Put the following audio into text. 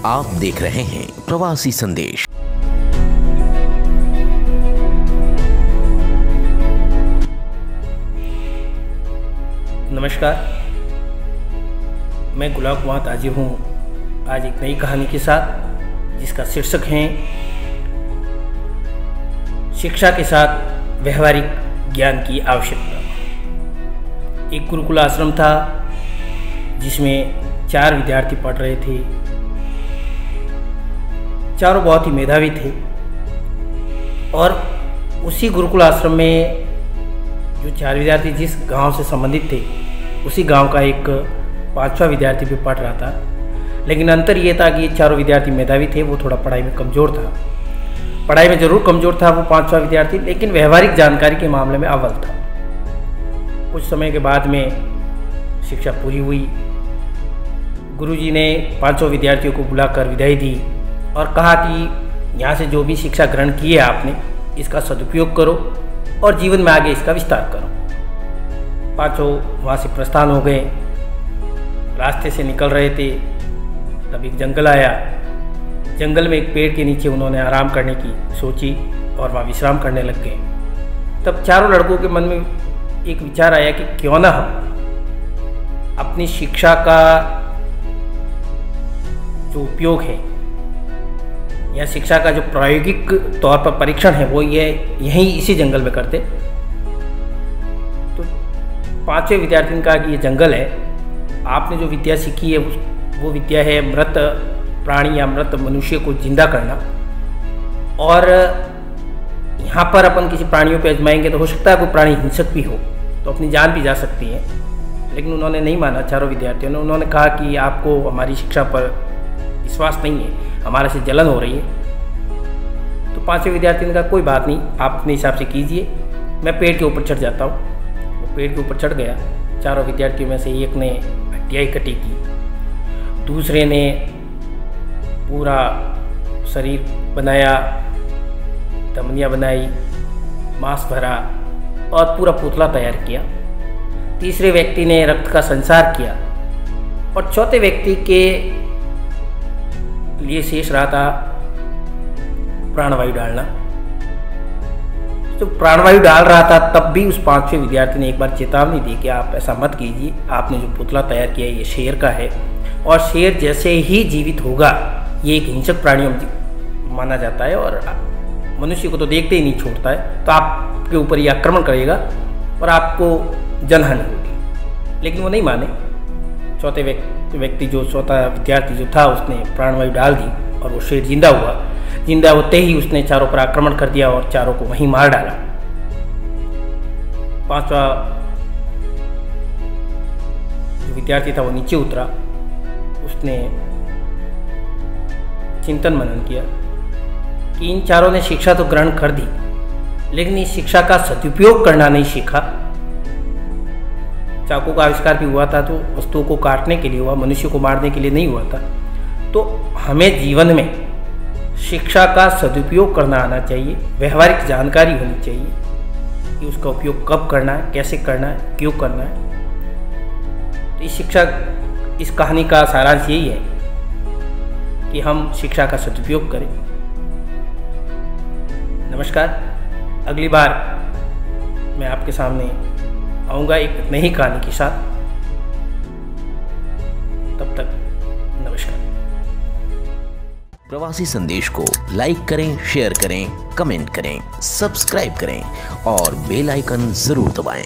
आप देख रहे हैं प्रवासी संदेश। नमस्कार, मैं गुलाब कुमार हाजिर हूँ आज एक नई कहानी के साथ, जिसका शीर्षक है शिक्षा के साथ व्यवहारिक ज्ञान की आवश्यकता। एक गुरुकुल आश्रम था जिसमें 4 विद्यार्थी पढ़ रहे थे। चारों बहुत ही मेधावी थे और उसी गुरुकुल आश्रम में जो 4 विद्यार्थी जिस गांव से संबंधित थे, उसी गांव का एक 5वां विद्यार्थी भी पढ़ रहा था। लेकिन अंतर ये था कि ये चारों विद्यार्थी मेधावी थे, वो थोड़ा पढ़ाई में कमज़ोर था। पढ़ाई में ज़रूर कमज़ोर था वो 5वां विद्यार्थी, लेकिन व्यवहारिक जानकारी के मामले में अव्वल था। कुछ समय के बाद में शिक्षा पूरी हुई। गुरुजी ने 5 विद्यार्थियों को बुलाकर विदाई दी और कहा कि यहाँ से जो भी शिक्षा ग्रहण की है आपने, इसका सदुपयोग करो और जीवन में आगे इसका विस्तार करो। 5 वहाँ से प्रस्थान हो गए। रास्ते से निकल रहे थे तब एक जंगल आया। जंगल में एक पेड़ के नीचे उन्होंने आराम करने की सोची और वहाँ विश्राम करने लग गए। तब चारों लड़कों के मन में एक विचार आया कि क्यों ना हम अपनी शिक्षा का जो उपयोग है या शिक्षा का जो प्रायोगिक तौर पर परीक्षण है वो ये यहीं इसी जंगल में करते। तो 5वें विद्यार्थी ने कहा कि ये जंगल है, आपने जो विद्या सीखी है वो विद्या है मृत प्राणी या मृत मनुष्य को जिंदा करना, और यहाँ पर अपन किसी प्राणियों पे आजमाएंगे तो हो सकता है कोई प्राणी हिंसक भी हो, तो अपनी जान भी जा सकती है। लेकिन उन्होंने नहीं माना चारों विद्यार्थियों ने। उन्होंने कहा कि आपको हमारी शिक्षा पर विश्वास नहीं है, हमारे से जलन हो रही है। तो 5वें विद्यार्थी ने कहा कोई बात नहीं, आप अपने हिसाब से कीजिए, मैं पेड़ के ऊपर चढ़ जाता हूँ। वो पेड़ के ऊपर चढ़ गया। चारों विद्यार्थियों में से एक ने हड्डियाँ इकट्ठी की, दूसरे ने पूरा शरीर बनाया, धमनियाँ बनाई, मांस भरा और पूरा पुतला तैयार किया। तीसरे व्यक्ति ने रक्त का संचार किया और चौथे व्यक्ति के लिए शेष रहा था प्राणवायु डालना। तो प्राणवायु डाल रहा था तब भी उस 5वें विद्यार्थी ने एक बार चेतावनी दी कि आप ऐसा मत कीजिए, आपने जो पुतला तैयार किया है ये शेर का है और शेर जैसे ही जीवित होगा ये एक हिंसक प्राणी माना जाता है और मनुष्य को तो देखते ही नहीं छोड़ता है, तो आपके ऊपर ये आक्रमण करेगा और आपको जनहानि होगी। लेकिन वो नहीं माने। चौथे व्यक्ति जो चौथा विद्यार्थी जो था उसने प्राणवायु डाल दी और वो शेर जिंदा हुआ। जिंदा होते ही उसने चारों पर आक्रमण कर दिया और चारों को वहीं मार डाला। 5वां जो विद्यार्थी था वो नीचे उतरा। उसने चिंतन मनन किया कि इन चारों ने शिक्षा तो ग्रहण कर दी, लेकिन इस शिक्षा का सदुपयोग करना नहीं सीखा। चाकू का आविष्कार भी हुआ था तो वस्तुओं को काटने के लिए हुआ, मनुष्य को मारने के लिए नहीं हुआ था। तो हमें जीवन में शिक्षा का सदुपयोग करना आना चाहिए, व्यवहारिक जानकारी होनी चाहिए कि उसका उपयोग कब करना है, कैसे करना है, क्यों करना है। तो इस कहानी का सारांश यही है कि हम शिक्षा का सदुपयोग करें। नमस्कार, अगली बार मैं आपके सामने आऊँगा एक नई कहानी के साथ। तब तक नमस्कार। प्रवासी संदेश को लाइक करें, शेयर करें, कमेंट करें, सब्सक्राइब करें और बेल आइकन जरूर दबाएं।